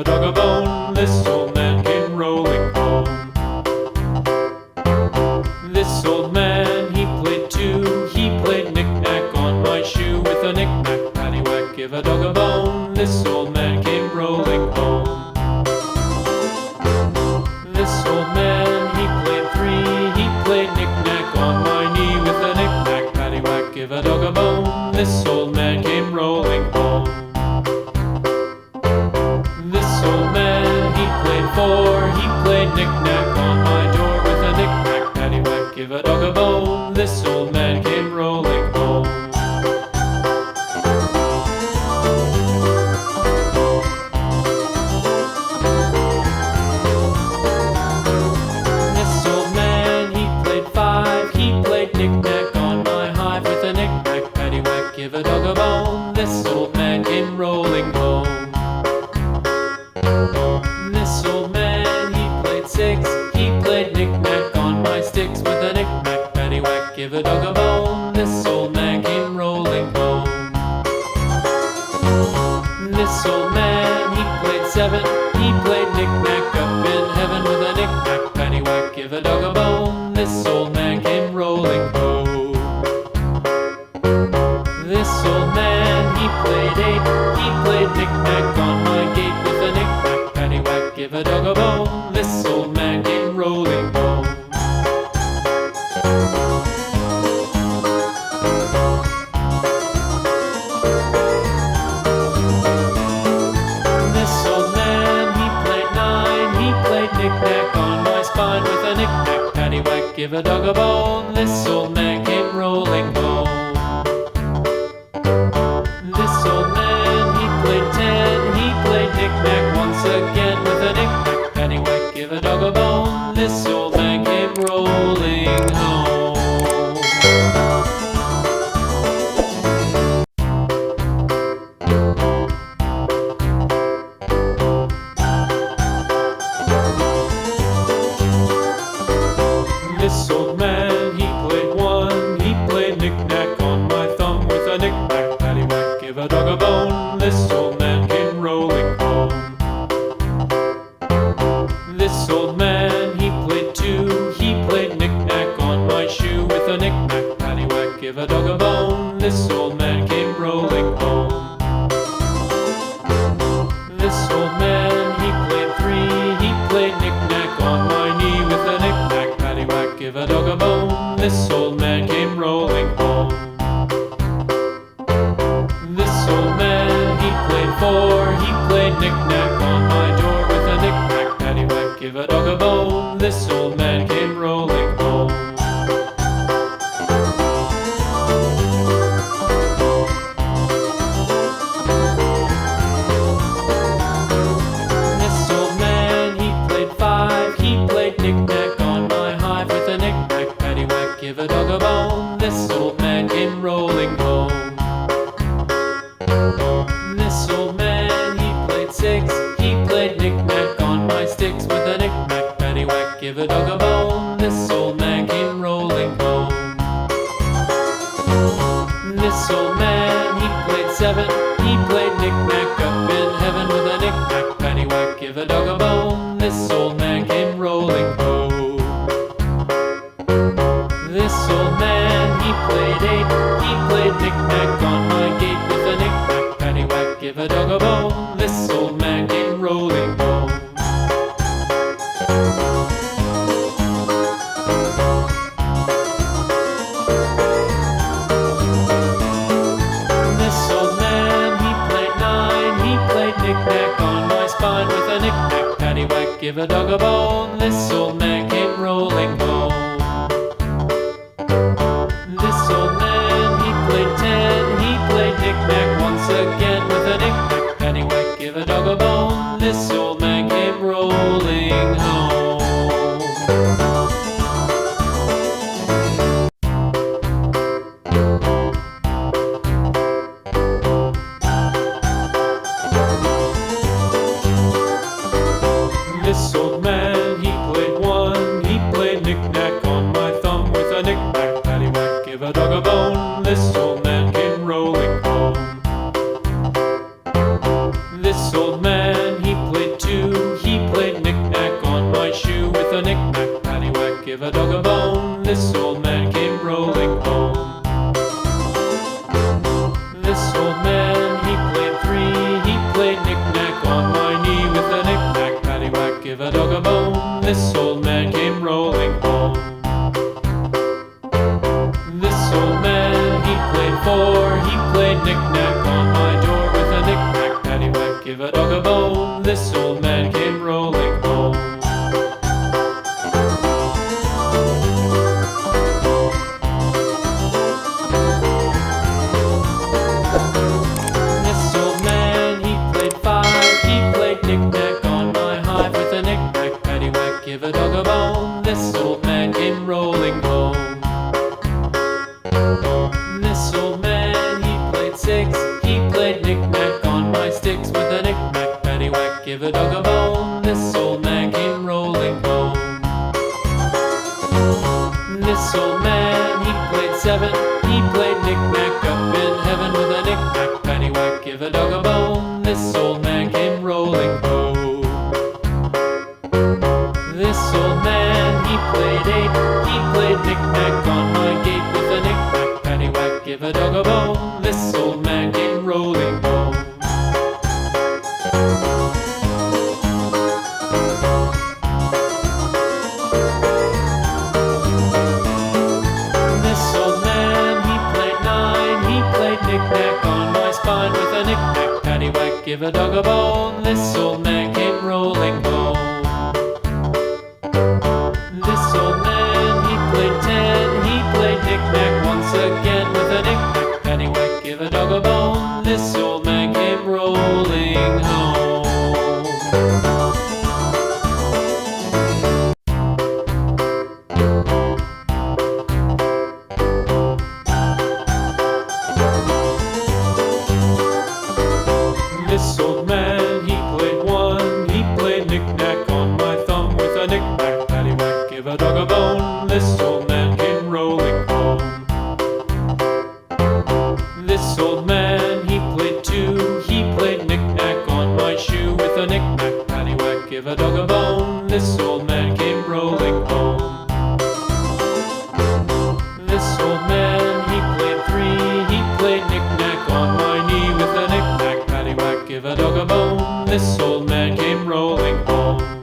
a dog a bone. This old man came rolling home. This old man, he played too. He played knick-knack on my shoe. With a knick-knack, paddywhack, give a dog a bone. This old man came rolling home. This old man, he played three. He played knick-knack on my knee. With a knick-knack, paddywhack, give a dog a bone. This old man came rolling home. This old man, he played four. He played knick-knack on my door. With a knick-knack, paddywhack, give a dog a bone. This old man came rolling home. This old man, he played five. He played knick-knack on my hive. With a knick-knack, paddywhack, give a dog a bone. This old man came rolling home. This old man, he played six. He played knick-knack on my sticks. With a knick-knack, paddywhack, give a dog a bone. This old man came rolling home. This old man, he played seven. He played knick-knack up in heaven. With a knick-knack, paddywhack, give a dog a bone. This old man came rolling home. This old man, he played eight. He played knick-knack on my gate. With a knick-knack, paddywhack, give a dog a bone. This old man came rolling home. This old man, he played nine. He played knick-knack on my spine. With a knick-knack, paddywhack, give a dog a bone. This old man came rolling home. This old man, he played ten. He played knick-knack once again. With a knick-knack, paddywhack, give a dog a bone. This old man came rolling home. This old man, he played one. He played knick-knack on my thumb. With a knick-knack, paddywhack, give a dog a bone. This old man came rolling home. This old man, he played two. He played knick-knack on my shoe. With a knick-knack, paddywhack, give a dog a bone. This old man came rolling home. This old man, he played three. He played knick-knack on my knee. With a knick-knack, paddywhack, give a dog a bone. This old man came rolling home. This old man, he played four. He played knick-knack on my door. With a knick-knack, paddywhack, give a dog a bone. This old man came rolling home. This old man, he played five. He played knick-knack on my hive. With a knick-knack, paddywhack, give a dog a bone. This old man came rolling home. This old man, he played six. He played knick-knack on my sticks. With a knick-knack, paddywhack, give a dog a bone. This old man came rolling home. This old man, he played seven. He played knick-knack up in heaven. With a knick-knack, paddywhack, give a dog a bone. This old man came rolling home. This old man, he played eight. He played knick-knack on my gate. With a knick-knack, paddywhack, give a dog a bone. This old man came rolling home. This old man, he played nine. He played knick-knack on my spine. With a knick-knack, paddywhack, give a dog a bone. This old man came rolling home. This old man, he played ten. He played knick-knack once again. With a knick-knack, paddywhack, give a dog a bone. This old man came rolling home. This old man, he played one. He played knick-knack on my thumb. With a knick-knack, paddywhack, give a dog a bone. This old man came rolling home. This old man, he played a bone. This old man came rolling home. This old man, he played five. He played knick-knack on my hive with a knick-knack, paddywhack, give a dog a bone. This old man came rolling home. This old man, he played six. He played knick-knack on my sticks with a knick-knack, paddywhack, give a dog a bone. This old man came rolling home. This old man, he played seven. He played knick-knack up in heaven with a knick-knack, paddywhack, give a dog a bone. This old man came rolling home. This old man, he played eight. He played knick-knack on my gate with a knick-knack, paddywhack, give a dog a bone. This old man came rolling home. This old man, he played nine. He played knick-knack on my spine with a knick-knack, paddywhack, give a dog a bone. This old man came rolling home. This old man, he played ten. He played knick-knack once again with a knick-knack, paddywhack, give a dog a bone. This old man came rolling home. This old man, he played one. He played knick-knack on my thumb with a knick-knack, paddywhack, give a dog a bone. This old man came rolling home. This old man, he played two. He played knick-knack on my shoe with a knick-knack, paddywhack, give a dog a bone. This old man came rolling home. This old man, he played three. He played knick-knack on my knee with a knick-knack, paddywhack, give a dog a bone. This old man came rolling home.